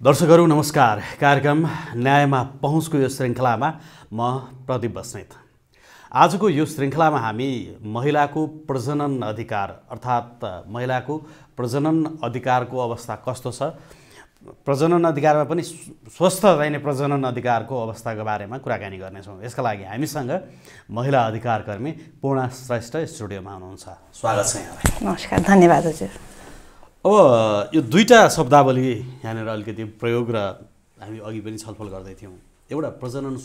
दर्शकहरू नमस्कार। कार्यक्रम न्यायमा पहुँचको यो श्रृङ्खलामा म प्रदीप बस्नेत। आजको यो श्रृङ्खलामा हामी महिलाको प्रजनन अधिकार अर्थात् महिलाको प्रजनन अधिकारको अवस्था कस्तो छ, प्रजनन अधिकारमा पनि स्वस्थ रहने प्रजनन अधिकारको अवस्थाको बारेमा कुराकानी गर्नेछौँ। यसका लागि हामीसँग महिला अधिकार कर्मी पूर्णा श्रेष्ठ स्टुडियोमा हुनुहुन्छ। स्वागत छ यहाँलाई। नमस्कार, धन्यवाद हजुर। अब यो दुईटा शब्दावली यहाँनिर अलिकति प्रयोग र हामी अघि पनि छलफल गर्दै थियौँ। एउटा प्रजनन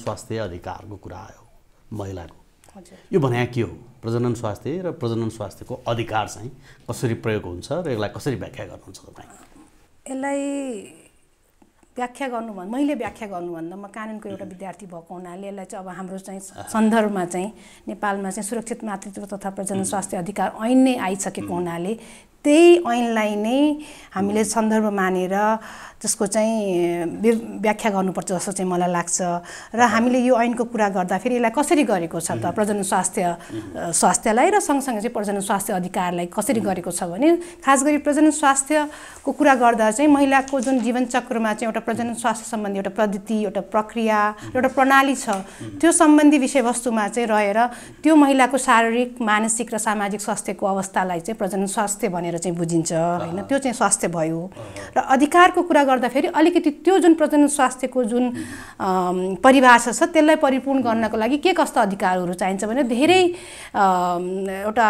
स्वास्थ्य अधिकारको कुरा आयो महिलाको। यो भने के हो? प्रजनन स्वास्थ्य र प्रजनन स्वास्थ्यको अधिकार चाहिँ कसरी प्रयोग हुन्छ र यसलाई कसरी व्याख्या गर्नुहुन्छ तपाईँ? यसलाई व्याख्या गर्नुभन्दा मैले व्याख्या गर्नुभन्दा म कानुनको एउटा विद्यार्थी भएको हुनाले यसलाई चाहिँ अब हाम्रो चाहिँ सन्दर्भमा चाहिँ नेपालमा चाहिँ सुरक्षित मातृत्व तथा प्रजनन स्वास्थ्य अधिकार ऐन नै आइसकेको हुनाले त्यही ऐनलाई नै हामीले सन्दर्भ मानेर त्यसको चाहिँ व्याख्या गर्नुपर्छ जस्तो चाहिँ मलाई लाग्छ। र हामीले यो ऐनको कुरा गर्दाखेरि यसलाई कसरी गरेको छ त प्रजनन स्वास्थ्यलाई र सँगसँगै चाहिँ प्रजनन स्वास्थ्य अधिकारलाई कसरी गरेको छ भने खास गरी प्रजनन स्वास्थ्यको कुरा गर्दा चाहिँ महिलाको जुन जीवन चक्रमा चाहिँ एउटा प्रजनन स्वास्थ्य सम्बन्धी एउटा पद्धति, एउटा प्रक्रिया, एउटा प्रणाली छ, त्यो सम्बन्धी विषयवस्तुमा चाहिँ रहेर त्यो महिलाको शारीरिक, मानसिक र सामाजिक स्वास्थ्यको अवस्थालाई चाहिँ प्रजनन स्वास्थ्य भनेर चाहिँ बुझिन्छ हैन। त्यो चाहिँ स्वास्थ्य भयो। र अधिकारको कुरा गर्दाखेरि अलिकति त्यो जुन प्रजनन स्वास्थ्यको जुन परिभाषा छ त्यसलाई परिपूर्ण गर्नको लागि के कस्ता अधिकारहरू चाहिन्छ भने धेरै एउटा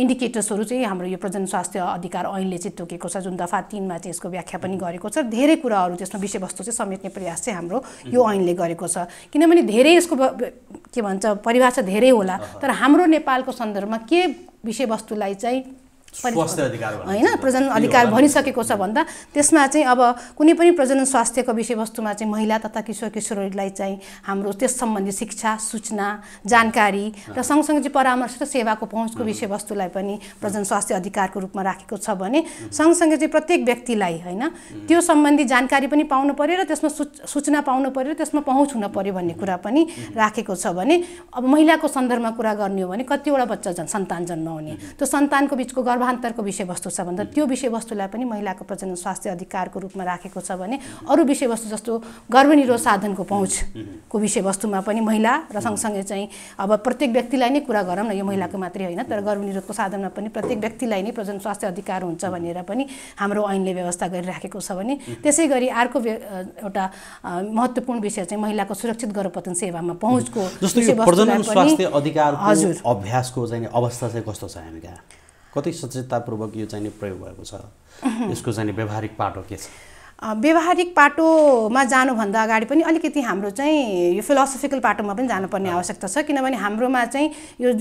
इन्डिकेटर्सहरू चाहिँ हाम्रो यो प्रजनन स्वास्थ्य अधिकार ऐनले चाहिँ तोकेको छ, जुन दफा 3 मा चाहिँ यसको व्याख्या पनि गरेको छ। धेरै कुराहरू त्यसमा विषयवस्तु चाहिँ समेट्ने प्रयास चाहिँ हाम्रो यो ऐनले गरेको छ। किनभने धेरै यसको के भन्छ परिभाषा धेरै होला, तर हाम्रो नेपालको सन्दर्भमा के विषयवस्तुलाई चाहिँ स्वास्थ्य अधिकार हैन प्रजनन अधिकार भनिसकेको छ भन्दा त्यसमा चाहिँ अब कुनै पनि प्रजनन स्वास्थ्यको विषयवस्तुमा चाहिँ महिला तथा किशोर किशोरीलाई चाहिँ हाम्रो त्यस सम्बन्धी शिक्षा, सूचना, जानकारी र सँगसँगै चाहिँ परामर्श र सेवाको पहुँचको विषयवस्तुलाई पनि प्रजनन स्वास्थ्य अधिकारको रूपमा राखेको छ भने सँगसँगै चाहिँ प्रत्येक व्यक्तिलाई हैन त्यो सम्बन्धी जानकारी पनि पाउनु पर्यो र त्यसमा सूचना पाउनु पर्यो, त्यसमा पहुँच हुन पर्यो भन्ने कुरा पनि राखेको छ। भने अब महिलाको सन्दर्भमा कुरा गर्ने हो भने कतिवटा बच्चा सन्तान जन्म हुने, त्यो सन्तानको बिचको गर्भान्तरको विषयवस्तु छ भन्दा त्यो विषयवस्तुलाई पनि महिलाको प्रजनन स्वास्थ्य अधिकारको रूपमा राखेको छ भने अरू विषयवस्तु जस्तो गर्भनिरोध साधनको पहुँचको विषयवस्तुमा पनि महिला र सँगसँगै चाहिँ अब प्रत्येक व्यक्तिलाई नै कुरा गरौँ न, यो महिलाको मात्रै होइन तर गर्भनिरोधको साधनमा पनि प्रत्येक व्यक्तिलाई नै प्रजनन स्वास्थ्य अधिकार हुन्छ भनेर पनि हाम्रो ऐनले व्यवस्था गरिराखेको छ। भने त्यसै गरी अर्को एउटा महत्त्वपूर्ण विषय चाहिँ महिलाको सुरक्षित गर्भपतन सेवामा पहुँचको प्रजनन स्वास्थ्य अधिकारको अभ्यासको चाहिँ अवस्था चाहिँ कस्तो छ हामी कहाँ? कति सचेततापूर्वक यो चाहिँ प्रयोग भएको छ? यसको चाहिँ व्यावहारिक पाटो के छ? व्यावहारिक पाटोमा जानुभन्दा अगाडि पनि अलिकति हाम्रो चाहिँ यो फिलोसफिकल पाटोमा पनि जानुपर्ने आवश्यकता छ। किनभने हाम्रोमा चाहिँ यो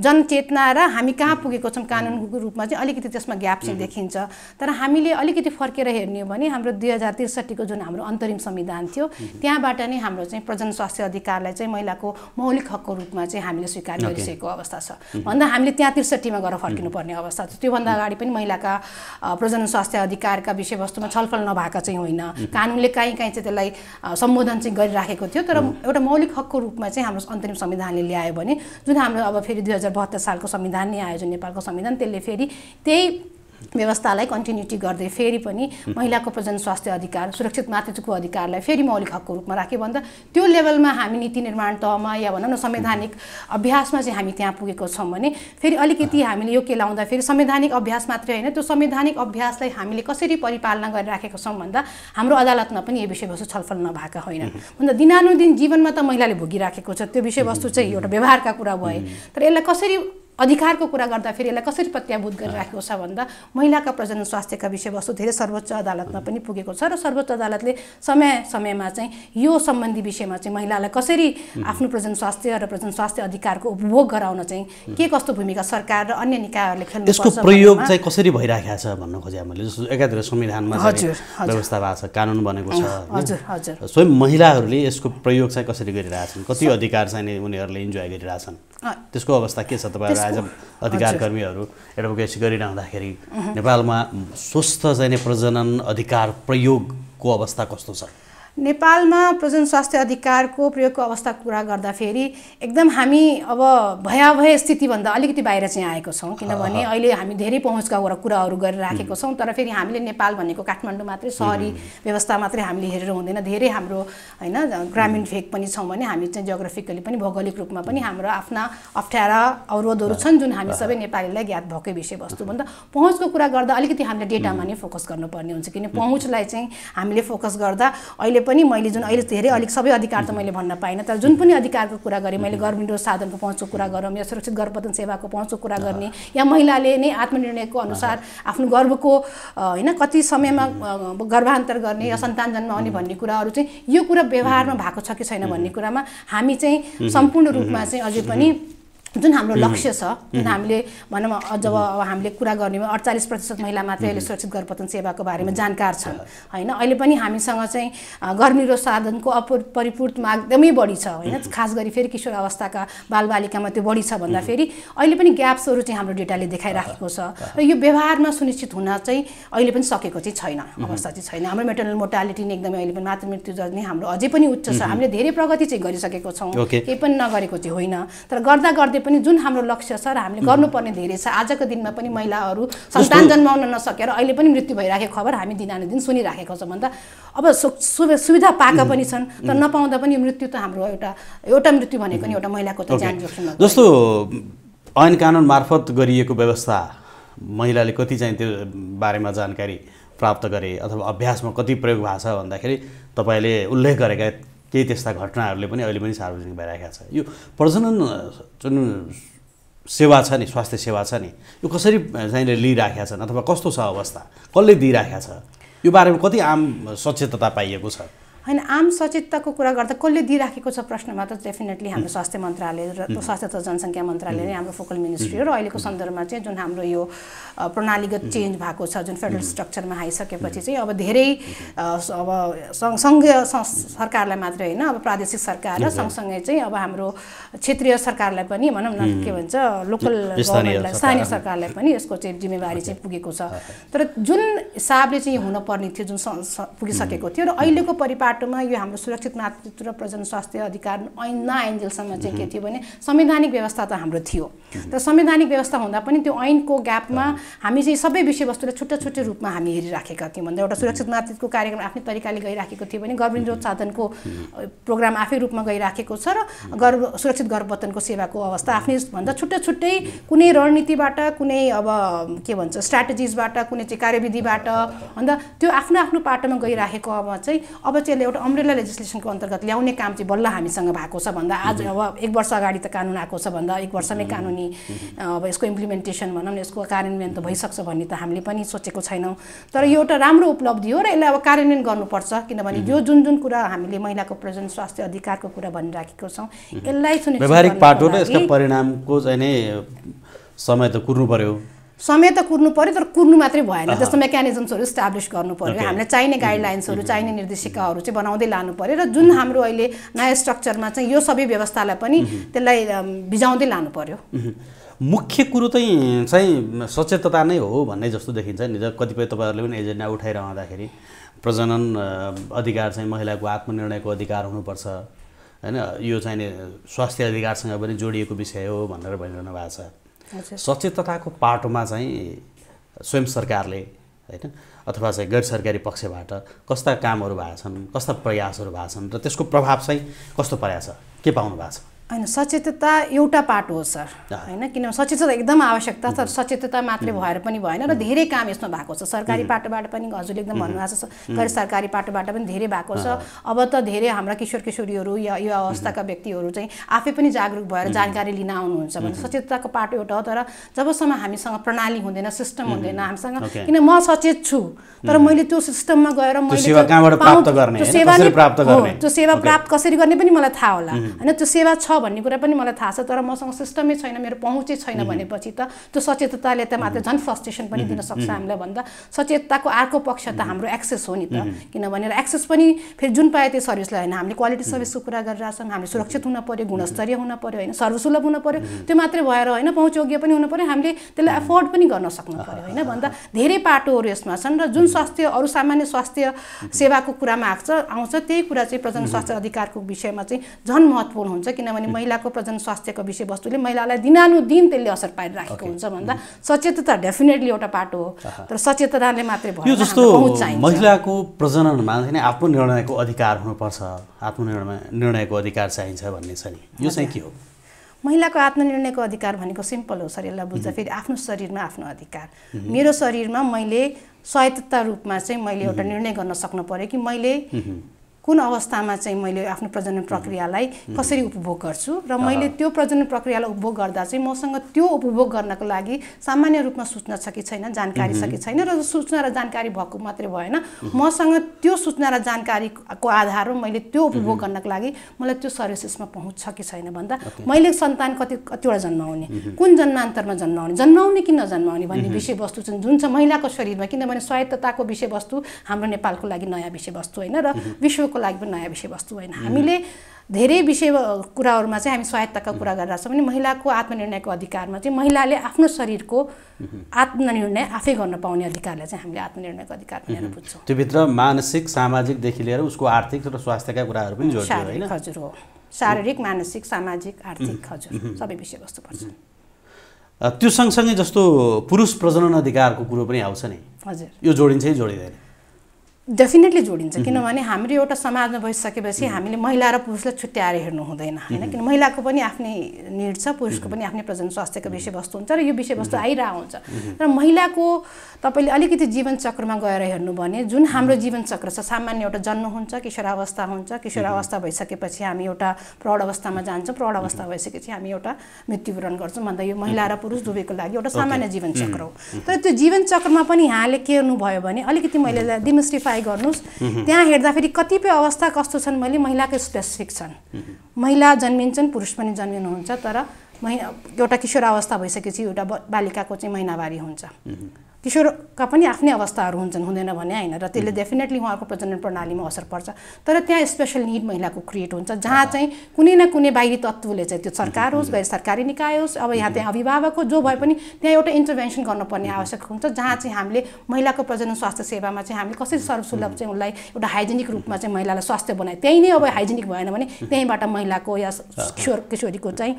जनचेतना र हामी कहाँ पुगेको छौँ कानुनको रूपमा चाहिँ अलिकति त्यसमा ग्याप चाहिँ देखिन्छ। तर हामीले अलिकति फर्केर हेर्ने हो भने हाम्रो 2063 को जुन हाम्रो अन्तरिम संविधान थियो त्यहाँबाट नै हाम्रो चाहिँ प्रजनन स्वास्थ्य अधिकारलाई चाहिँ महिलाको मौलिक हकको रूपमा चाहिँ हामीले स्वीकार गरिसकेको अवस्था छ भन्दा हामीले त्यहाँ 63 मा गएर फर्किनुपर्ने अवस्था छ। त्योभन्दा अगाडि पनि महिलाका प्रजनन स्वास्थ्य अधिकारका विषयवस्तुमा छलफल नभएका चाहिँ होइन, कानुनले कहीँ चाहिँ त्यसलाई सम्बोधन चाहिँ गरिराखेको थियो। तर एउटा मौलिक हकको रूपमा चाहिँ हाम्रो अन्तरिम संविधानले ल्यायो भने जुन हाम्रो अब फेरि 2072 सालको संविधान नै आयो जुन नेपालको संविधान, त्यसले फेरि त्यही व्यवस्थालाई कन्टिन्युटी गर्दै फेरि पनि महिलाको प्रजनन स्वास्थ्य अधिकार, सुरक्षित मातृत्वको अधिकारलाई फेरि मौलिक हकको रूपमा राख्यो भन्दा त्यो लेभलमा हामी नीति निर्माण तहमा या भनौँ न संवैधानिक अभ्यासमा चाहिँ हामी त्यहाँ पुगेको छौँ भने फेरि अलिकति हामीले यो के लाउँदा फेरि संवैधानिक अभ्यास मात्रै होइन त्यो संवैधानिक अभ्यासलाई हामीले कसरी परिपालना गरिराखेको छौँ भन्दा हाम्रो अदालतमा पनि यो विषयवस्तु छलफल नभएका होइनन् भन्दा दिनानुदिन जीवनमा त महिलाले भोगिराखेको छ त्यो विषयवस्तु चाहिँ एउटा व्यवहारका कुरा भए। तर यसलाई कसरी अधिकारको कुरा गर्दाखेरि यसलाई कसरी प्रत्याभूत गरिराखेको छ भन्दा महिलाका प्रजनन स्वास्थ्यका विषयवस्तु धेरै सर्वोच्च अदालतमा पनि पुगेको छ र सर्वोच्च अदालतले समयमा चाहिँ यो सम्बन्धी विषयमा चाहिँ महिलालाई कसरी आफ्नो प्रजनन स्वास्थ्य र प्रजनन स्वास्थ्य अधिकारको उपभोग गराउन चाहिँ के कस्तो भूमिका सरकार र अन्य निकायहरूले खेल्नुपर्छ, यसको प्रयोग चाहिँ कसरी भइराखेको छ भन्न खोजे मैले। जस्तो एकातिर संविधानमा व्यवस्था भएको छ, कानुन बनेको छ, हजुर हजुर स्वयं महिलाहरूले यसको प्रयोग चाहिँ कसरी गरिरहेछन्, कति अधिकार चाहिँ उनीहरूले इन्जोय गरिरहेछन्, त्यसको अवस्था के छ? तपाईहरु आज अधिकार कर्मीहरू एडभोकेसी गरिरहँदाखेरि नेपालमा स्वस्थ चाहिँ प्रजनन अधिकार प्रयोगको अवस्था कस्तो छ? नेपालमा प्रजन स्वास्थ्य अधिकारको प्रयोगको अवस्था कुरा गर्दाखेरि एकदम हामी अब भयावह स्थितिभन्दा अलिकति बाहिर चाहिँ आएको छौँ, किनभने अहिले हामी धेरै पहुँचका कुराहरू गरिराखेको छौँ। तर फेरि हामीले नेपाल भनेको काठमाडौँ मात्रै सहरी व्यवस्था मात्रै हामीले हेरेर हुँदैन, धेरै हाम्रो होइन ग्रामीण भेग पनि छौँ भने हामी चाहिँ जियोग्राफिकली पनि भौगोलिक रूपमा पनि हाम्रो आफ्ना अप्ठ्यारा अवरोधहरू छन् जुन हामी सबै नेपालीलाई ज्ञात भएकै विषयवस्तुभन्दा पहुँचको कुरा गर्दा अलिकति हामीले डेटामा नै फोकस गर्नुपर्ने हुन्छ, किन पहुँचलाई चाहिँ हामीले फोकस गर्दा अहिले पनि मैले जुन अहिले धेरै अलिक सबै अधिकार त मैले भन्न पाइनँ, तर जुन पनि अधिकारको कुरा गरेँ मैले गर्भनिरोध साधनको पहुँचको कुरा गरौँ या सुरक्षित गर्भपतन सेवाको पहुँचको कुरा गर्ने या महिलाले नै आत्मनिर्णयको अनुसार आफ्नो गर्भको होइन कति समयमा गर्भान्तर गर्ने या सन्तान जन्माउने भन्ने कुराहरू चाहिँ यो कुरा व्यवहारमा भएको छ कि छैन भन्ने कुरामा हामी चाहिँ सम्पूर्ण रूपमा चाहिँ अझै पनि जुन हाम्रो लक्ष्य छ, जुन हामीले भनौँ जब अब हामीले कुरा गर्नेमा 48% महिला मात्रै अहिले सुरक्षित गर्भपतन सेवाको बारेमा जानकार छन् होइन। अहिले पनि हामीसँग चाहिँ गर्भनिरोध साधनको परिपूर्त माग एकदमै बढी छ होइन, खास गरी फेरि किशोर अवस्थाका बालबालिकामा त्यो बढी छ भन्दाखेरि अहिले पनि ग्याप्सहरू चाहिँ हाम्रो डेटाले देखाइराखेको छ र यो व्यवहारमा सुनिश्चित हुन चाहिँ अहिले पनि सकेको चाहिँ छैन, अवस्था चाहिँ छैन। हाम्रो मेटर्नल मोर्टालिटी नै एकदमै अहिले पनि मातृ मृत्यु दर नै हाम्रो अझै पनि उच्च छ। हामीले धेरै प्रगति चाहिँ गरिसकेको छौँ, केही पनि नगरेको चाहिँ होइन, तर गर्दा गर्दै पनि जुन हाम्रो लक्ष्य छ र हामीले गर्नुपर्ने धेरै छ। आजको दिनमा पनि महिलाहरू सन्तान जन्माउन नसकेर अहिले पनि मृत्यु भइराखेको खबर हामी दिनानुदिन सुनिराखेको छौँ भन्दा अब सुविधा पाएका पनि छन्, तर नपाउँदा पनि मृत्यु त हाम्रो एउटा मृत्यु भनेको नि एउटा महिलाको त ज्यान जोखिम जस्तो ऐन कानुन मार्फत गरिएको व्यवस्था महिलाले कति चाहिँ त्यो बारेमा जानकारी प्राप्त गरे अथवा अभ्यासमा कति प्रयोग भएको छ भन्दाखेरि तपाईँले उल्लेख गरेका केही त्यस्ता घटनाहरूले पनि अहिले पनि सार्वजनिक भइरहेका छ। यो प्रजनन जुन सेवा छ नि, स्वास्थ्य सेवा छ नि, यो कसरी चाहिँ लिइराखेका छन् अथवा कस्तो छ अवस्था, कसले दिइराखेका छ, यो बारेमा कति आम सचेतता पाइएको छ? होइन, आम सचेतताको कुरा गर्दा कसले दिइराखेको छ प्रश्नमा त डेफिनेटली हाम्रो स्वास्थ्य मन्त्रालय र स्वास्थ्य तथा जनसङ्ख्या मन्त्रालय नै हाम्रो फोकल मिनिस्ट्री हो र अहिलेको सन्दर्भमा चाहिँ जुन हाम्रो यो प्रणालीगत चेन्ज भएको छ, जुन फेडरल स्ट्रक्चरमा आइसकेपछि चाहिँ अब धेरै अब सङ्घीय सरकारलाई मात्रै होइन, अब प्रादेशिक सरकार र सँगसँगै चाहिँ अब हाम्रो क्षेत्रीय सरकारलाई पनि भनौँ न के भन्छ लोकल गभर्मेन्टलाई, स्थानीय सरकारलाई पनि यसको चाहिँ जिम्मेवारी चाहिँ पुगेको छ। तर जुन हिसाबले चाहिँ हुनुपर्ने थियो, जुन पुगिसकेको थियो र अहिलेको परिपाटोमा यो हाम्रो सुरक्षित मातृत्व र प्रजनन स्वास्थ्य अधिकार ऐन नआइन्जेलसम्म चाहिँ के थियो भने संवैधानिक व्यवस्था त हाम्रो थियो, तर संवैधानिक व्यवस्था हुँदा पनि त्यो ऐनको ग्यापमा हामी चाहिँ सबै विषयवस्तुलाई छुट्टा छुट्टै रूपमा हामी हेरिराखेका थियौँ। भन्दा एउटा सुरक्षित मातृत्वको कार्यक्रम आफ्नै तरिकाले गइराखेको थियो भने गर्भनिरोध साधनको प्रोग्राम आफै रूपमा गइराखेको छ र सुरक्षित गर्भपतनको सेवाको अवस्था आफ्नै भन्दा छुट्टा छुट्टै कुनै रणनीतिबाट, कुनै अब के भन्छ स्ट्राटेजिजबाट, कुनै चाहिँ कार्यविधिबाट भन्दा त्यो आफ्नो आफ्नो पाटोमा गइराखेको अब चाहिँ अब चाहिँ एउटा अम्ब्रेला लेजिस्लेसनको अन्तर्गत ल्याउने काम चाहिँ बल्ल हामीसँग भएको छ भन्दा आज अब 1 वर्ष अगाडि त कानुन आएको छ भन्दा 1 वर्षमै कानुनी अब यसको इम्प्लिमेन्टेसन भनौँ न यसको कार्यान्वयन त भइसक्छ भन्ने त हामीले पनि सोचेको छैनौँ। तर यो एउटा राम्रो उपलब्धि हो र यसलाई अब कार्यान्वयन गर्नुपर्छ, किनभने यो जुन जुन कुरा हामीले महिलाको प्रजनन स्वास्थ्य अधिकारको कुरा भनिराखेको छौँ यसलाई सुनिश्चित व्यवहारिक पाटो र यसका परिणामको चाहिँ नै समय त कुर्नु पर्यो, समय त कुर्नु पर्यो, तर कुर्नु मात्रै भएन, त्यस्तो मेकानिजम्सहरू इस्टाब्लिस गर्नु पर्यो, हामीलाई चाहिने गाइडलाइन्सहरू, चाहिने निर्देशिकाहरू चाहिँ बनाउँदै लानु पर्यो र जुन हाम्रो अहिले नयाँ स्ट्रक्चरमा चाहिँ यो सबै व्यवस्थालाई पनि त्यसलाई भिजाउँदै लानु पर्यो। मुख्य कुरो चाहिँ सचेतता नै हो भन्ने जस्तो देखिन्छ नि। कतिपय तपाईँहरूले पनि एजेन्डा उठाइरहँदाखेरि प्रजनन अधिकार चाहिँ महिलाको आत्मनिर्णयको अधिकार हुनुपर्छ होइन, यो चाहिँ स्वास्थ्य अधिकारसँग पनि जोडिएको विषय हो भनेर भनिरहनु भएको छ। सचेतताको पाटोमा चाहिँ स्वयं सरकारले होइन अथवा चाहिँ गैर सरकारी पक्षबाट कस्ता कामहरू भएका छन्, कस्ता प्रयासहरू भएका छन् र त्यसको प्रभाव चाहिँ कस्तो परेको छ, के पाउनु भएको छ? होइन, सचेतता एउटा पाटो हो सर होइन, किनभने सचेतता एकदम आवश्यकता छ, सचेतता मात्रै भएर पनि भएन र धेरै काम यसमा भएको छ। सरकारी पाटोबाट पनि हजुरले एकदम भन्नुभएको छ, गैर सरकारी पाटोबाट पनि धेरै भएको छ। अब त धेरै हाम्रा किशोर किशोरीहरू या युवा अवस्थाका व्यक्तिहरू चाहिँ आफै पनि जागरुक भएर जानकारी लिन आउनुहुन्छ भने सचेतताको पाटो एउटा हो। तर जबसम्म हामीसँग प्रणाली हुँदैन, सिस्टम हुँदैन हामीसँग, किन म सचेत छु तर मैले त्यो सिस्टममा गएर मैले त्यो सेवा प्राप्त गर्ने त्यो सेवा प्राप्त कसरी गर्ने पनि मलाई थाहा होला होइन, त्यो सेवा छ भन्ने कुरा पनि मलाई थाहा छ, तर मसँग सिस्टमै छैन, मेरो पहुँचै छैन भनेपछि त त्यो सचेतताले त मात्र झन् फ्रस्ट्रेसन पनि दिन सक्छ हामीलाई भन्दा सचेतताको अर्को पक्ष त हाम्रो एक्सेस हो नि त। किनभने एक्सेस पनि फेरि जुन पाए त्यो सर्भिसलाई होइन, हामीले क्वालिटी सर्भिसको कुरा गरिरहेछौँ, हामीले सुरक्षित हुन पर्यो, गुणस्तरीय हुन पर्यो होइन, सर्वसुलभ हुन पर्यो, त्यो मात्रै भएर होइन पहुँचयोग्य पनि हुन पर्यो, हामीले त्यसलाई एफोर्ड पनि गर्न सक्नु पर्यो होइन भन्दा धेरै पाटोहरू यसमा छन्। र जुन स्वास्थ्य अरू सामान्य स्वास्थ्य सेवाको कुरामा आउँछ त्यही कुरा चाहिँ प्रजनन स्वास्थ्य अधिकारको विषयमा चाहिँ झन् महत्त्वपूर्ण हुन्छ, किनभने महिलाको प्रजनन स्वास्थ्यको विषयवस्तुले महिलालाई दिनानुदिन त्यसले असर पारिराखेको हुन्छ भन्दा सचेतता डेफिनेटली एउटा पाटो हो, तर सचेतताले मात्रै भयो यो जस्तो महिलाको प्रजननमा चाहिँ आत्मनिर्णयको अधिकार हुनुपर्छ, आत्मनिर्णयको अधिकार चाहिन्छ भन्ने छ नि, यो चाहिँ के हो? महिलाको आत्मनिर्णयको अधिकार भनेको सिम्पल हो सर, यसलाई बुझ्दा फेरि आफ्नो शरीरमा आफ्नो अधिकार। मेरो शरीरमा मैले स्वायत्तता रूपमा चाहिँ मैले एउटा निर्णय गर्न सक्नु पर्यो कि मैले कुन अवस्थामा चाहिँ मैले आफ्नो प्रजनन प्रक्रियालाई कसरी उपभोग गर्छु र मैले त्यो प्रजनन प्रक्रियालाई उपभोग गर्दा चाहिँ मसँग त्यो उपभोग गर्नको लागि सामान्य रूपमा सूचना छ कि छैन, जानकारी छ कि छैन, र सूचना र जानकारी भएको मात्रै भएन, मसँग त्यो सूचना र जानकारीको आधारमा मैले त्यो उपभोग गर्नको लागि मलाई त्यो सर्भिसेसमा पहुँच छ कि छैन भन्दा मैले सन्तान कतिवटा जन्माउने, कुन जन्मान्तरमा जन्माउने कि नजन्माउने भन्ने विषयवस्तु चाहिँ जुन छ महिलाको शरीरमा, किनभने स्वायत्तताको विषयवस्तु हाम्रो नेपालको लागि नयाँ विषयवस्तु होइन र विश्वको लागि पनि नयाँ विषयवस्तु होइन। हामीले धेरै विषय कुराहरूमा चाहिँ हामी स्वायत्तताको कुरा गरिरहेछौँ भने महिलाको आत्मनिर्णयको अधिकारमा चाहिँ महिलाले आफ्नो शरीरको आत्मनिर्णय आफै गर्न पाउने अधिकारलाई चाहिँ हामीले आत्मनिर्णयको अधिकार भनेर बुझ्छौँ। त्योभित्र मानसिक सामाजिकदेखि लिएर उसको आर्थिक र स्वास्थ्यका कुराहरू पनि जोडिन्छ होइन? हजुर हो, शारीरिक मानसिक सामाजिक आर्थिक हजुर सबै विषयवस्तु पर्छन्। त्यो सँगसँगै जस्तो पुरुष प्रजनन अधिकारको कुरो पनि आउँछ नि, हजुर यो जोडिन्छ कि जोडिँदैन? डेफिनेटली जोडिन्छ, किनभने हाम्रो एउटा समाजमा बसिसकेपछि हामीले महिला र पुरुषलाई छुट्याएर हेर्नु हुँदैन होइन, किन महिलाको पनि आफ्नै निड छ, पुरुषको पनि आफ्नै प्रजनन स्वास्थ्यको विषयवस्तु हुन्छ र यो विषयवस्तु आइरहेको हुन्छ। र महिलाको तपाईँले अलिकति जीवन चक्रमा गएर हेर्नु भने जुन हाम्रो जीवन चक्र छ, सामान्य एउटा जन्म हुन्छ, किशोरावस्था हुन्छ, किशोरावस्था भइसकेपछि हामी एउटा प्रौढ अवस्थामा जान्छौँ, प्रौढ अवस्था भइसकेपछि हामी एउटा मृत्युवरण गर्छौँ भन्दा यो महिला र पुरुष दुवैको लागि एउटा सामान्य जीवन चक्र हो। तर त्यो जीवन चक्रमा पनि यहाँले के हेर्नुभयो भने अलिकति मैले डिमिस्टिफाई गर्नुस्, त्यहाँ हेर्दाखेरि कतिपय अवस्था कस्तो छन् मैले महिलाको स्पेसिफिक छन्, महिला जन्मिन्छन् पुरुष पनि जन्मिनुहुन्छ, तर एउटा किशोरावस्था भइसकेपछि एउटा बालिकाको चाहिँ महिनावारी हुन्छ, किशोरका पनि आफ्नै अवस्थाहरू हुन्छन्, हुँदैन भने होइन, र त्यसले डेफिनेटली उहाँको प्रजनन प्रणालीमा असर पर्छ। तर त्यहाँ स्पेसल निड महिलाको क्रिएट हुन्छ जहाँ चाहिँ कुनै न कुनै बाहिरी तत्त्वले चाहिँ, त्यो सरकार होस् गैर सरकारी निकाय होस्, अब यहाँ त्यहाँ अभिभावक हो जो भए पनि त्यहाँ एउटा इन्टरभेन्सन गर्नुपर्ने आवश्यक हुन्छ, जहाँ चाहिँ हामीले महिलाको प्रजनन स्वास्थ्य सेवामा चाहिँ हामीले कसरी सर्वसुलभ चाहिँ उसलाई एउटा हाइजेनिक रूपमा चाहिँ महिलालाई स्वास्थ्य बनाए, त्यही नै अब हाइजेनिक भएन भने त्यहीँबाट महिलाको या किशोरीको चाहिँ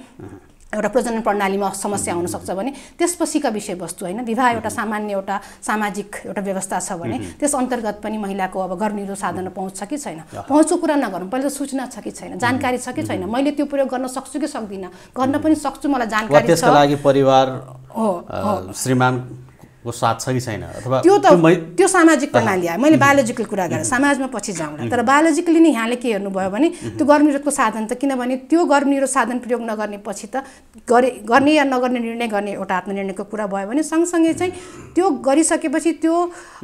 एउटा प्रजनन प्रणालीमा समस्या हुन सक्छ भने त्यसपछिका विषयवस्तु होइन, विवाह एउटा सामान्य एउटा सामाजिक एउटा व्यवस्था छ भने त्यस अन्तर्गत पनि महिलाको अब गर्भनिरोध साधन पहुँच छ कि छैन, पहुँचको कुरा नगरौँ, पहिला सूचना छ कि छैन, जानकारी छ कि छैन, मैले त्यो प्रयोग गर्न सक्छु कि सक्दिनँ, गर्न पनि सक्छु, मलाई जानकारी छ, त्यसका लागि परिवार हो श्रीमान को साथ छ कि छैन, अथवा त्यो सामाजिक प्रणाली आयो। मैले बायोलोजिकल कुरा गरेँ, समाजमा पछि जाउँला, तर बायोलोजिकली नै यहाँले के हेर्नुभयो भने त्यो गर्भनिरोधको साधन त, किनभने त्यो गर्भनिरोध साधन प्रयोग नगर्ने पछि त गर्ने या नगर्ने निर्णय गर्ने एउटा आत्मनिर्णयको कुरा भयो भने सँगसँगै चाहिँ त्यो गरिसकेपछि त्यो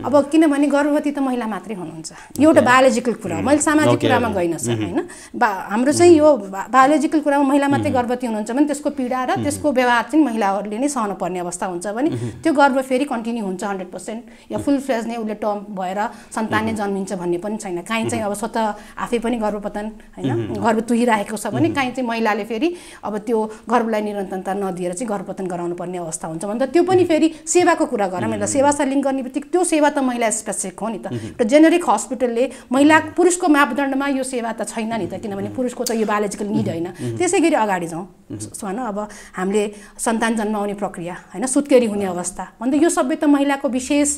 अब किनभने गर्भवती त महिला मात्रै हुनुहुन्छ, यो एउटा बायोलोजिकल कुरा हो, मैले सामाजिक कुरामा गइनँ सर होइन, हाम्रो चाहिँ यो बायोलोजिकल कुरामा महिला मात्रै गर्भवती हुनुहुन्छ भने त्यसको पीडा र त्यसको व्यवहार चाहिँ महिलाहरूले नै सहनु पर्ने अवस्था हुन्छ भने त्यो गर्भ फेरि कन्टिन्यू हुन्छ 100% या फुल फ्लेज नै उसले टर्म भएर सन्तान नै जन्मिन्छ भन्ने पनि छैन। काहीँ चाहिँ अब स्वतः आफै पनि गर्भपतन होइन गर्भ तुहिरहेको छ भने काहीँ चाहिँ महिलाले फेरि अब त्यो गर्भलाई निरन्तरता नदिएर चाहिँ गर्भपतन गराउनु पर्ने अवस्था हुन्छ भन्दा त्यो पनि फेरि सेवाको कुरा गरौँ, यसलाई सेवासँग लिङ्क गर्ने बित्तिकै त्यो सेवा त महिला स्पेसिफिक हो नि त, एउटा जेनेरिक हस्पिटलले महिला पुरुषको मापदण्डमा यो सेवा त छैन नि त, किनभने पुरुषको त यो बायोलोजिकल निड होइन। त्यसै गरी अगाडि जाउँ होइन, अब हामीले सन्तान जन्माउने प्रक्रिया होइन, सुत्केरी हुने अवस्था भन्दा यो सबै त महिलाको विशेष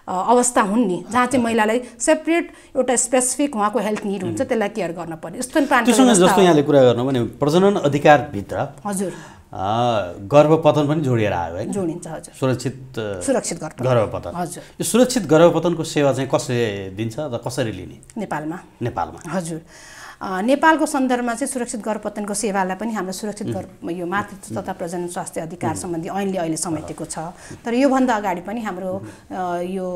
अवस्था हुन् नि, जहाँ चाहिँ महिलालाई सेपरेट एउटा स्पेसिफिक उहाँको हेल्थ निड हुन्छ, त्यसलाई केयर गर्न पर्ने स्तनपान। जस्तो यहाँले कुरा गर्नु भने प्रजनन अधिकारभित्र हजुर गर्भपतन पनि जोडिएर आयो है, जोडिन्छ हजुर, सुरक्षित गर्भपतन हजुर। यो सुरक्षित गर्भपतनको सेवा चाहिँ कसले दिन्छ र कसरी लिने नेपालमा हजुर? नेपालको सन्दर्भमा चाहिँ सुरक्षित गर्भपतनको सेवालाई पनि हाम्रो सुरक्षित यो मातृत्व तथा प्रजनन स्वास्थ्य अधिकार सम्बन्धी ऐनले अहिले समेटेको छ। तर योभन्दा अगाडि पनि हाम्रो यो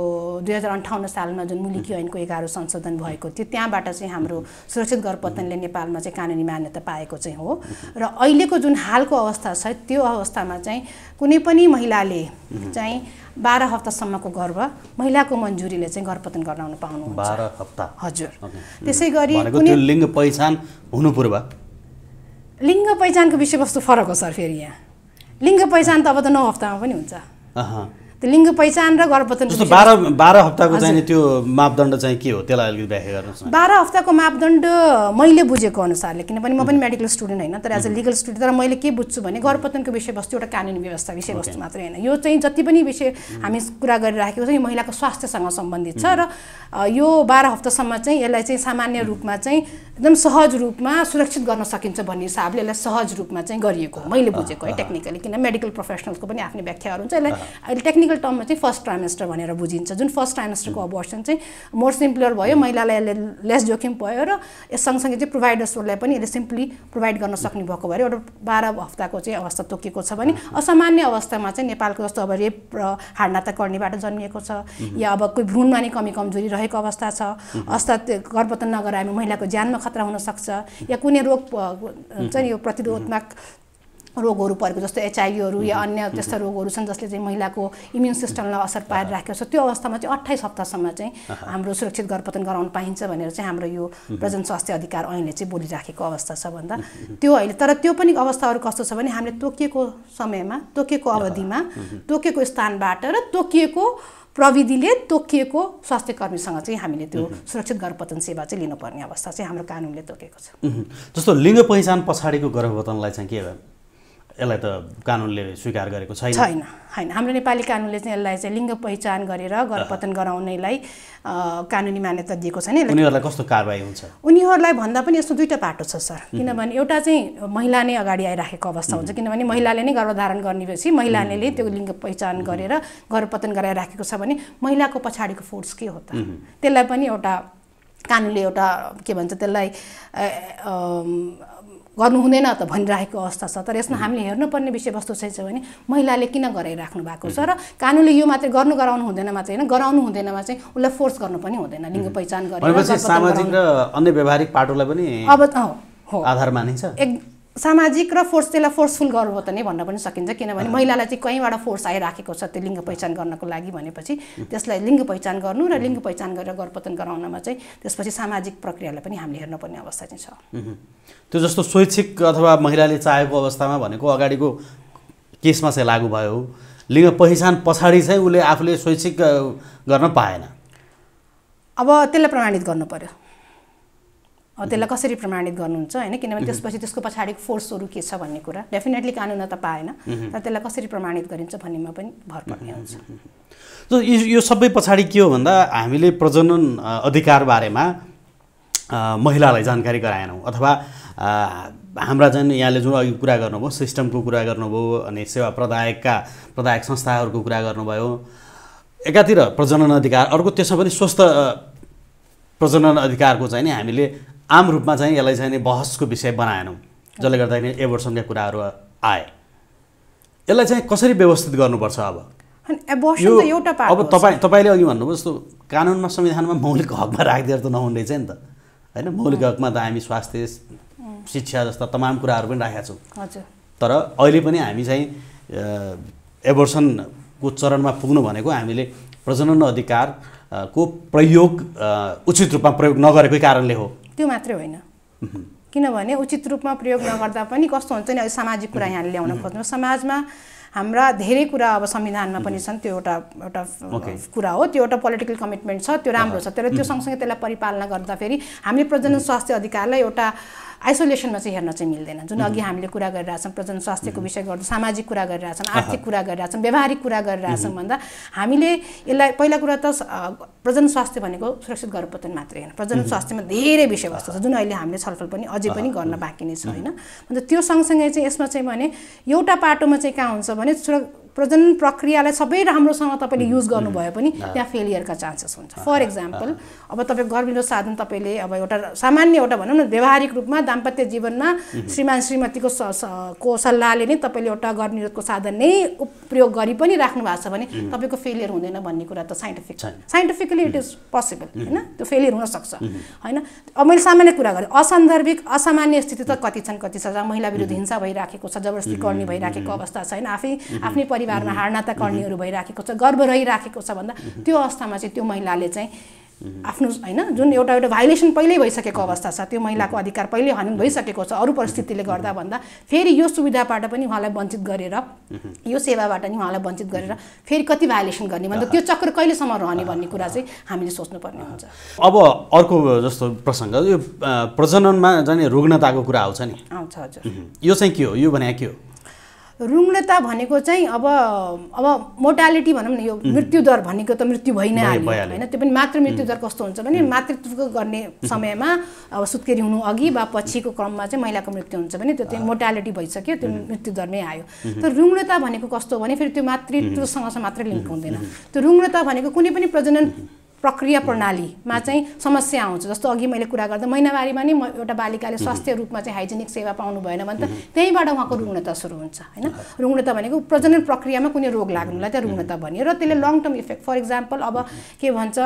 2058 सालमा जुन मुलुकी ऐनको 11 संशोधन भएको थियो त्यहाँबाट चाहिँ हाम्रो सुरक्षित गर्भपतनले नेपालमा चाहिँ कानुनी मान्यता पाएको चाहिँ हो। र अहिलेको जुन हालको अवस्था छ त्यो अवस्थामा चाहिँ कुनै पनि महिलाले चाहिँ 12 हप्तासम्मको गर्भ महिलाको मन्जुरीले चाहिँ गर्भपतन गराउन पाउनुहुन्छ। 12 हप्ता? हजुर। त्यसैगरी कुनै लिङ्ग पहिचान हुनु पूर्व लिङ्ग पहिचानको विषयवस्तु फरक हो सर। फेरि यहाँ लिङ्ग पहिचान त अब त 9 हप्तामा पनि हुन्छ। त्यो लिङ्ग पहिचान र गर्भपतन जस्तो 12 हप्ताको चाहिँ त्यो मापदण्ड चाहिँ के हो त्यसलाई अलिकति व्याख्या गर्नुहोस् न। 12 हप्ताको मापदण्ड मैले बुझेको अनुसारले, किनभने म पनि मेडिकल स्टुडेन्ट होइन तर एज अ लिगल स्टुडेन्ट, तर मैले के बुझ्छु भने गर्भपतनको विषयवस्तु एउटा कानुनी व्यवस्था विषयवस्तु मात्रै होइन। यो चाहिँ जति पनि विषय हामी कुरा गरिराखेको छ यो महिलाको स्वास्थ्यसँग सम्बन्धित छ र यो 12 हप्तासम्म चाहिँ यसलाई चाहिँ सामान्य रूपमा चाहिँ एकदम सहज रूपमा सुरक्षित गर्न सकिन्छ भन्ने हिसाबले यसलाई सहज रूपमा चाहिँ गरिएको हो मैले बुझेको है टेक्निकली। किन मेडिकल प्रोफेसनल्सको पनि आफ्नै व्याख्याहरू हुन्छ। यसलाई अहिले टेक्निकल टर्ममा चाहिँ फर्स्ट ट्राइमेस्टर भनेर बुझिन्छ। जुन फर्स्ट ट्राइमेस्टरको अबर्सन चाहिँ मोर सिम्पलर भयो, महिलालाई यसले लेस जोखिम भयो र यस सँगसँगै चाहिँ प्रोभाइडर्सहरूलाई पनि यसले सिम्पली प्रोभाइड गर्न सक्ने भएको भएर एउटा 12 हप्ताको चाहिँ अवस्था तोकिएको छ भने असामान्य अवस्थामा चाहिँ नेपालको जस्तो अब रेप र हाडनाता कर्नीबाट जन्मिएको छ या अब कोही भ्रूणमा नै कमी कमजोरी रहेको अवस्था छ, अवस्था गर्भपतन नगराएमा महिलाको ज्यानमा खतरा हुन सक्छ या कुनै रोग चाहिँ यो प्रतिरोधात्मक रोगहरू परेको जस्तो एचआइभीहरू या अन्य त्यस्ता रोगहरू छन् जसले चाहिँ महिलाको इम्युन सिस्टमलाई असर पारिराखेको छ। त्यो अवस्थामा चाहिँ 28 हप्तासम्म चाहिँ हाम्रो सुरक्षित गर्भपतन गराउन पाइन्छ भनेर चाहिँ हाम्रो यो प्रजनन स्वास्थ्य अधिकार ऐनले चाहिँ बोलिराखेको अवस्था छ भन्दा त्यो अहिले। तर त्यो पनि अवस्थाहरू कस्तो छ भने हामीले तोकिएको समयमा, तोकिएको अवधिमा, तोकिएको स्थानबाट र तोकिएको प्रविधिले तोकिएको स्वास्थ्यकर्मीसँग चाहिँ हामीले त्यो सुरक्षित गर्भपतन सेवा चाहिँ लिनुपर्ने अवस्था चाहिँ हाम्रो कानुनले तोकेको छ। जस्तो लिङ्ग पहिचान पछाडिको गर्भपतनलाई चाहिँ के भयो? यसलाई त कानुनले स्वीकार गरेको छैन। होइन, हाम्रो नेपाली कानुनले चाहिँ यसलाई चाहिँ लिङ्ग पहिचान गरेर गर्भपतन गराउनेलाई कानुनी मान्यता दिएको छैन। उनीहरूलाई कस्तो कारबाही हुन्छ? उनीहरूलाई भन्दा पनि यस्तो दुईटा पाटो छ सर। किनभने एउटा चाहिँ महिला नै अगाडि आइराखेको अवस्था हुन्छ, किनभने महिलाले नै गर्भधारण गर्नेपछि महिलाले त्यो लिङ्ग पहिचान गरेर गर्भपतन गराइराखेको छ भने महिलाको पछाडिको फोर्स के हो त? त्यसलाई पनि एउटा कानुनले एउटा के भन्छ त्यसलाई गर्नु हुँदैन त भनिरहेको अवस्था छ। तर यसमा हामीले हेर्नुपर्ने विषयवस्तु चाहिँ छ भने महिलाले किन गराइराख्नु भएको छ र कानुनले यो मात्रै गराउनु हुँदैन मात्रै होइन, गराउनु हुँदैनमा चाहिँ उसलाई फोर्स गर्नु पनि हुँदैन। लिङ्ग पहिचान गरेर सामाजिक र अन्य व्यावहारिक पाटोलाई पनि अब हो आधार मानिन्छ। सामाजिक र त्यसलाई फोर्सफुल गर्भपतन नै भन्न पनि सकिन्छ। किनभने महिलालाई चाहिँ कहीँबाट फोर्स आइराखेको छ त्यो लिङ्ग पहिचान गर्नको लागि भनेपछि त्यसलाई लिङ्ग पहिचान गर्नु र लिङ्ग पहिचान गरेर गर्भपतन गराउनमा चाहिँ त्यसपछि सामाजिक प्रक्रियालाई पनि हामीले हेर्नुपर्ने अवस्था चाहिँ छ। त्यो जस्तो स्वैच्छिक अथवा महिलाले चाहेको अवस्थामा भनेको अगाडिको केसमा चाहिँ लागू भयो, लिङ्ग पहिचान पछाडि चाहिँ उसले आफूले स्वैच्छिक गर्न पाएन। अब त्यसलाई प्रमाणित गर्नु पर्यो। त्यसलाई कसरी प्रमाणित गर्नुहुन्छ होइन, किनभने त्यसपछि त्यसको पछाडिको फोर्सहरू के छ भन्ने कुरा डेफिनेटली कानुनमा त पाएन, तर त्यसलाई कसरी प्रमाणित गरिन्छ भन्नेमा पनि भर पर्ने हुन्छ। यो सबै पछाडि के हो भन्दा हामीले प्रजनन अधिकार बारेमा महिलालाई जानकारी गराएनौँ अथवा हाम्रा चाहिँ यहाँले जुन अघि कुरा गर्नुभयो सिस्टमको कुरा गर्नुभयो अनि सेवा प्रदायक संस्थाहरूको कुरा गर्नुभयो, एकातिर प्रजनन अधिकार, अर्को त्यसमा पनि स्वस्थ प्रजनन अधिकारको चाहिँ नि हामीले आम रूपमा चाहिँ यसलाई चाहिँ बहसको विषय बनाएनौँ, जसले गर्दाखेरि एबोर्सनका कुराहरू आए। यसलाई चाहिँ कसरी व्यवस्थित गर्नुपर्छ? अब तपाईँले अघि भन्नुभयो जस्तो कानुनमा संविधानमा मौलिक हकमा राखिदिएर त नहुने रहेछ नि त होइन। मौलिक हकमा त हामी स्वास्थ्य शिक्षा जस्ता तमाम कुराहरू पनि राखेका छौँ। तर अहिले पनि हामी चाहिँ एबोर्सनको चरणमा पुग्नु भनेको हामीले प्रजनन अधिकारको प्रयोग उचित रूपमा प्रयोग नगरेकै कारणले हो। त्यो मात्रै होइन, किनभने उचित रूपमा प्रयोग नगर्दा पनि कस्तो हुन्छ नि सामाजिक कुरा यहाँले ल्याउन खोज्नु। समाजमा हाम्रा धेरै कुरा अब संविधानमा पनि छन्, त्यो एउटा कुरा हो, त्यो एउटा पोलिटिकल कमिटमेन्ट छ, त्यो राम्रो छ। तर त्यो सँगसँगै त्यसलाई परिपालना गर्दाखेरि हामीले प्रजनन स्वास्थ्य अधिकारलाई एउटा आइसोलेसनमा चाहिँ हेर्न चाहिँ मिल्दैन। जुन अघि हामीले कुरा गरिरहेछौँ प्रजनन स्वास्थ्यको विषय गर्दा सामाजिक कुरा गरिरहेछौँ, आर्थिक कुरा गरिरहेछौँ, व्यावहारिक कुरा गरिरहेछौँ भन्दा हामीले यसलाई पहिला कुरा त प्रजनन स्वास्थ्य भनेको सुरक्षित गर्भपतन मात्रै होइन, प्रजनन स्वास्थ्यमा धेरै विषयवस्तु छ जुन अहिले हामीले छलफल पनि अझै पनि गर्न बाँकी नै छ होइन। अन्त त्यो सँगसँगै चाहिँ यसमा चाहिँ भने एउटा पाटोमा चाहिँ कहाँ हुन्छ भने प्रजनन प्रक्रियालाई सबै राम्रोसँग तपाईँले युज गर्नुभयो पनि त्यहाँ फेलियरका चान्सेस हुन्छ। फर इक्जाम्पल अब तपाईँ गर्भनिरोध साधन तपाईँले अब एउटा सामान्य एउटा भनौँ न व्यावहारिक रूपमा दाम्पत्य जीवनमा श्रीमान श्रीमतीको सल्लाहले नै तपाईँले एउटा गर्भनिरोधको साधन नै प्रयोग गरी पनि राख्नु भएको छ भने तपाईँको फेलियर हुँदैन भन्ने कुरा त साइन्टिफिकली इट इज पोसिबल होइन, त्यो फेलियर हुनसक्छ होइन। अब मैले सामान्य कुरा गरेँ, असन्दर्भिक असामान्य स्थिति त कति छन्, कति छ जहाँ महिला विरुद्ध हिंसा भइराखेको छ, जबरजस्ती करनी भइराखेको अवस्था छ होइन, आफ्नै परिवारमा हाडनाता करणीहरू भइराखेको छ, गर्भ रहिराखेको छ भन्दा त्यो अवस्थामा चाहिँ त्यो महिलाले चाहिँ आफ्नो होइन जुन एउटा भाइलेसन पहिल्यै भइसकेको अवस्था छ, त्यो महिलाको अधिकार पहिल्यै हनन भइसकेको छ अरू परिस्थितिले गर्दा भन्दा फेरि यो सुविधाबाट पनि उहाँलाई वञ्चित गरेर यो सेवाबाट नि उहाँलाई वञ्चित गरेर फेरि कति भाइलेसन गर्ने भन्दा त्यो चक्र कहिलेसम्म रहने भन्ने कुरा चाहिँ हामीले सोच्नुपर्ने हुन्छ। अब अर्को जस्तो प्रसङ्ग यो प्रजननमा जाने रुग्णताको कुरा आउँछ नि, आउँछ हजुर। यो चाहिँ के हो, यो भने के हो? रुग्णता भनेको चाहिँ अब मोर्टालिटी भनौँ न, यो मृत्यु दर भनेको त मृत्यु भइ नै हाल्यो होइन, त्यो पनि मातृ मृत्यु दर कस्तो हुन्छ भने मातृत्व गर्ने समयमा अब सुत्केरी हुनु अघि वा पछिको क्रममा चाहिँ महिलाको मृत्यु हुन्छ भने त्यो चाहिँ मोर्टालिटी भइसक्यो, त्यो मृत्यु दरमै आयो। तर रुग्णता भनेको कस्तो भने फेरि त्यो मातृत्वसँग मात्रै लिङ्क हुँदैन, त्यो रुग्णता भनेको कुनै पनि प्रजनन प्रक्रिया प्रणालीमा चाहिँ समस्या आउँछ। जस्तो अघि मैले कुरा गर्दा महिनावारीमा नै एउटा बालिकाले स्वास्थ्य रूपमा चाहिँ हाइजेनिक सेवा पाउनु भएन भने त त्यहीँबाट उहाँको रुग्णता सुरु हुन्छ होइन। रुग्णता भनेको प्रजनन प्रक्रियामा कुनै रोग लाग्नुलाई त्यहाँ रुग्णता भनियो र त्यसले long term effect, for example अब के भन्छ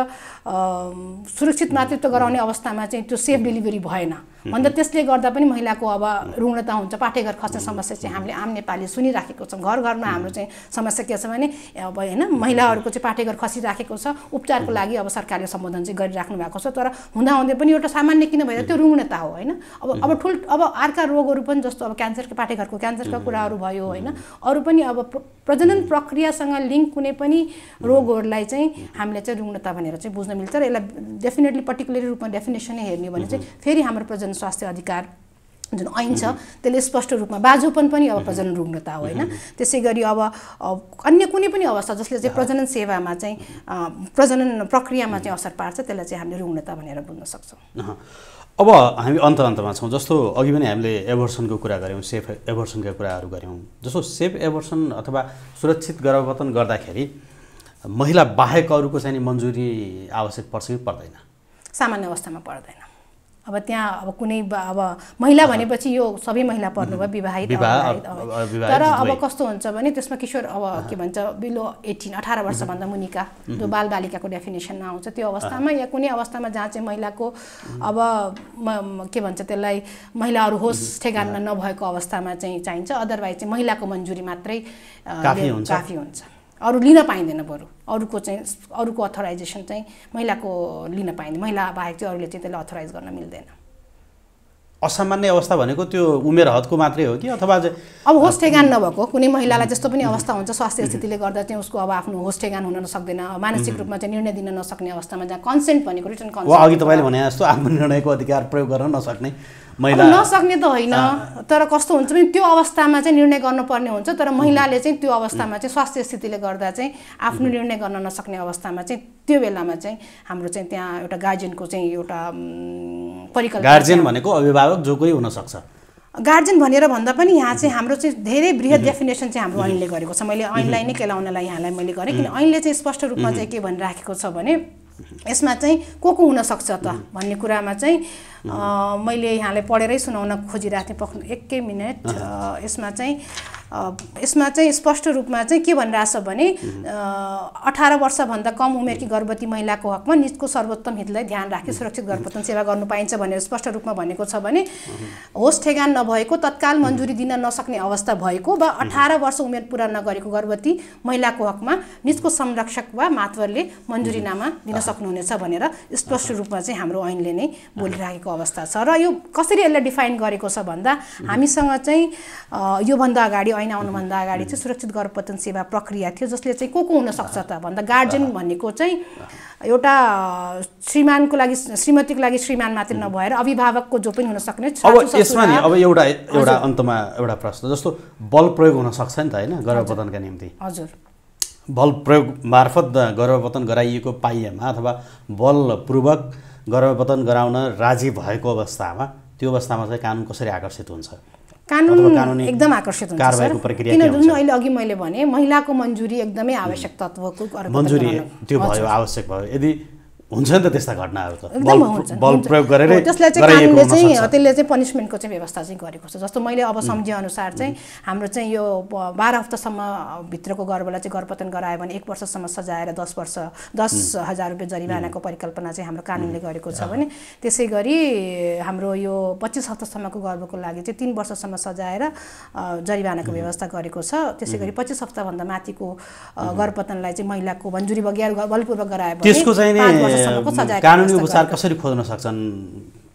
सुरक्षित मातृत्व गराउने अवस्थामा चाहिँ त्यो सेफ डेलिभरी भएन भन्दा त्यसले गर्दा पनि महिलाको अब रुग्णता हुन्छ, पाठेघर खस्ने समस्या चाहिँ हामीले आम नेपाली सुनिराखेको छौँ। घर घरमा हाम्रो चाहिँ समस्या के छ भने अब होइन महिलाहरूको चाहिँ पाठेघर खसिराखेको छ, उपचारको लागि अब सरकारले सम्बोधन चाहिँ गरिराख्नु भएको छ, तर हुँदाहुँदै पनि एउटा सामान्य किन भएर त्यो रुग्णता हो होइन। अब अर्का रोगहरू पनि जस्तो अब क्यान्सरको पाठेघरको क्यान्सरका कुराहरू भयो होइन, अरू पनि अब प्रजनन प्रक्रियासँग लिङ्क कुनै पनि रोगहरूलाई चाहिँ हामीले चाहिँ रुग्णता भनेर चाहिँ बुझ्न मिल्छ र यसलाई डेफिनेटली पर्टिकुलर रूपमा डेफिनेसनै हेर्ने भने चाहिँ फेरि हाम्रो प्रजनन स्वास्थ्य अधिकार जुन ऐन छ त्यसले स्पष्ट रूपमा बाजुपन पनि अब प्रजनन रुग्णता हो होइन। त्यसै गरी अब अन्य कुनै पनि अवस्था जसले चाहिँ प्रजनन सेवामा चाहिँ प्रजनन प्रक्रियामा चाहिँ असर पार्छ त्यसलाई चाहिँ हामीले रुग्णता भनेर बुझ्न सक्छौँ। अब हामी अन्तमा छौँ, जस्तो अघि पनि हामीले एबर्सनको कुरा गऱ्यौँ, सेफ एबर्सनका कुराहरू गऱ्यौँ। जस्तो सेफ एबर्सन अथवा सुरक्षित गर्भपतन गर्दाखेरि महिला बाहेक अरूको चाहिँ मन्जुरी आवश्यक पर्छ कि पर्दैन? सामान्य अवस्थामा पर्दैन। अब त्यहाँ अब कुनै अब महिला भनेपछि यो सबै महिला पर्नुभयो, विवाहित तर अब कस्तो हुन्छ भने त्यसमा किशोर अब के भन्छ बिलो 18 वर्षभन्दा मुनिका जो बालबालिकाको डेफिनेसनमा आउँछ त्यो अवस्थामा या कुनै अवस्थामा जहाँ चाहिँ महिलाको अब के भन्छ त्यसलाई महिलाहरू होस ठेगानमा नभएको अवस्थामा चाहिँ चाहिन्छ, अदरवाइज चाहिँ महिलाको मन्जुरी मात्रै काफी हुन्छ, अरू लिन पाइँदैन। बरु अरूको अथोराइजेसन चाहिँ महिलाको लिन पाइँदैन, महिला बाहेक चाहिँ अरूले चाहिँ त्यसलाई अथोराइज गर्न मिल्दैन। असामान्य अवस्था भनेको त्यो उमेर हदको मात्रै हो कि अथवा अब होस ठेगान नभएको कुनै महिलालाई जस्तो पनि अवस्था हुन्छ स्वास्थ्य स्थितिले गर्दा चाहिँ उसको अब आफ्नो होस ठेगान हुन नसक्दैन, मानसिक रूपमा चाहिँ निर्णय दिन नसक्ने अवस्थामा जहाँ कन्सेन्ट भनेको रिटन कन्सेन्ट अघि तपाईँले भने जस्तो आत्मनिर्णयको अधिकार प्रयोग गर्न नसक्ने महिला नसक्ने त होइन, तर कस्तो हुन्छ भने त्यो अवस्थामा चाहिँ निर्णय गर्नुपर्ने हुन्छ, तर महिलाले चाहिँ त्यो अवस्थामा चाहिँ स्वास्थ्य स्थितिले गर्दा चाहिँ आफ्नो निर्णय गर्न नसक्ने अवस्थामा चाहिँ त्यो बेलामा चाहिँ हाम्रो चाहिँ त्यहाँ एउटा गार्जियनको चाहिँ एउटा परिकल्पना। गार्जियन भनेको अभिभावक जो कोही हुनसक्छ। गार्जियन भनेर भन्दा पनि यहाँ चाहिँ हाम्रो चाहिँ धेरै बृहत डेफिनेसन चाहिँ हाम्रो ऐनले गरेको छ। मैले ऐनलाई नै केलाउनलाई यहाँलाई मैले गरेँ किन ऐनले चाहिँ स्पष्ट रूपमा चाहिँ के भनिराखेको छ भने यसमा चाहिँ को हुनसक्छ त भन्ने कुरामा चाहिँ मैले यहाँलाई पढेरै सुनाउन खोजिरहेको थिएँ, एकै मिनट। यसमा चाहिँ स्पष्ट रूपमा चाहिँ के भनिरहेछ भने 18 वर्षभन्दा कम उमेरकी गर्भवती महिलाको हकमा निजको सर्वोत्तम हितलाई ध्यान राखी सुरक्षित गर्भपतन सेवा गर्नु पाइन्छ भनेर स्पष्ट रूपमा भनेको छ भने होस ठेगान नभएको तत्काल मन्जुरी दिन नसक्ने अवस्था भएको वा 18 वर्ष उमेर पुरा नगरेको गर्भवती महिलाको हकमा निजको संरक्षक वा मातवरले मन्जुरीनामा दिन सक्नुहुनेछ भनेर स्पष्ट रूपमा चाहिँ हाम्रो ऐनले नै बोलिरहेको अवस्था छ। र यो कसरी यसलाई डिफाइन गरेको छ भन्दा हामीसँग चाहिँ योभन्दा अगाडि ऐन आउनुभन्दा अगाडि चाहिँ सुरक्षित गर्भपतन सेवा प्रक्रिया थियो जसले चाहिँ को हुन सक्छ त भन्दा गार्जियन भनेको चाहिँ एउटा श्रीमानको लागि श्रीमतीको लागि श्रीमान मात्र नभएर अभिभावकको जो पनि हुन सक्ने। अब यसमा नि अब एउटा अन्तमा एउटा प्रश्न, जस्तो बल प्रयोग हुन सक्छ नि त हैन गर्भपतनका निम्ति? हजुर, बल प्रयोग मार्फत गर्भपतन गराइएको पाइएमा अथवा बलपूर्वक गर्भपतन गराउन राजी भएको अवस्थामा त्यो अवस्थामा चाहिँ कानुन कसरी आकर्षित हुन्छ? कानुन एकदम आकर्षित हुन्छ कारबाहीको प्रक्रिया किन जुन अहिले अघि मैले भने महिलाको मन्जुरी एकदमै आवश्यक तत्त्वको मन्जुरी त्यो भयो आवश्यक भयो यदि हुन्छ नि त त्यस्ता घटनाहरू त एकदम हुन्छ बल प्रयोग गरेर त्यसलाई चाहिँ कानुनले चाहिँ त्यसले चाहिँ पनिसमेन्टको चाहिँ व्यवस्था चाहिँ गरेको छ जस्तो मैले अब सम्झे अनुसार चाहिँ हाम्रो चाहिँ यो 12 हप्तासम्म भित्रको गर्भलाई चाहिँ गर्भपतन गरायो भने 1 वर्षसम्म सजाएर 10,000 रुपियाँ जरिवानाको परिकल्पना चाहिँ हाम्रो कानुनले गरेको छ भने त्यसै गरी हाम्रो यो 25 हप्तासम्मको गर्भको लागि चाहिँ 3 वर्षसम्म सजाएर जरिवानाको व्यवस्था गरेको छ त्यसै गरी 25 हप्ताभन्दा माथिको गर्भपतनलाई चाहिँ महिलाको मन्जुरी बगैर बलपूर्वक गरायो भने त्यसको चाहिँ कानुनी उपचार कसरी खोज्न सक्छन्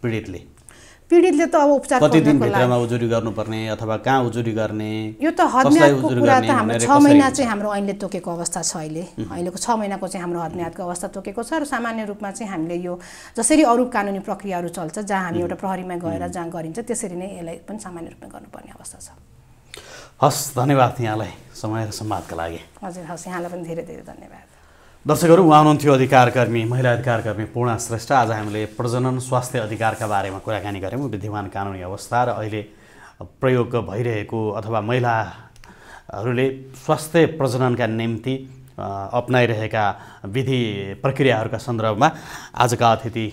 पीडितले त अब उपचार कति दिन भित्रमा उजुरी गर्नुपर्ने अथवा कहाँ उजुरी गर्ने यो त हदम्यादको कुरा त हाम्रो 6 महिना चाहिँ हाम्रो ऐनले तोकेको अवस्था छ अहिलेको 6 महिनाको चाहिँ हाम्रो हदम्यादको अवस्था तोकेको छ र सामान्य रूपमा चाहिँ हामीले यो जसरी अरू कानुनी प्रक्रियाहरू चल्छ जहाँ हामी एउटा प्रहरीमा गएर जहाँ गरिन्छ त्यसरी नै यसलाई पनि सामान्य रूपमा गर्नुपर्ने अवस्था छ। हस् धन्यवाद यहाँलाई समय र संवादका लागि। हजुर हस् यहाँलाई पनि धेरै धेरै धन्यवाद। दर्शकहरू उहाँ हुनुहुन्थ्यो अधिकारकर्मी महिला अधिकारकर्मी पूर्णा श्रेष्ठ। आज हामीले प्रजनन स्वास्थ्य अधिकारका बारेमा कुराकानी गऱ्यौँ विद्यमान कानुनी अवस्था र अहिले प्रयोग भइरहेको अथवा महिलाहरूले स्वास्थ्य प्रजननका निम्ति अपनाइरहेका विधि प्रक्रियाहरूका सन्दर्भमा आजका अतिथि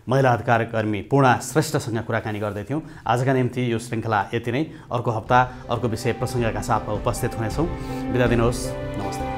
महिला अधिकारकर्मी पूर्णा श्रेष्ठसँग कुराकानी गर्दैथ्यौँ। आजका निम्ति यो श्रृङ्खला यति नै। अर्को हप्ता अर्को विषय प्रसङ्गका साथमा उपस्थित हुनेछौँ। बिदा दिनुहोस्। नमस्ते।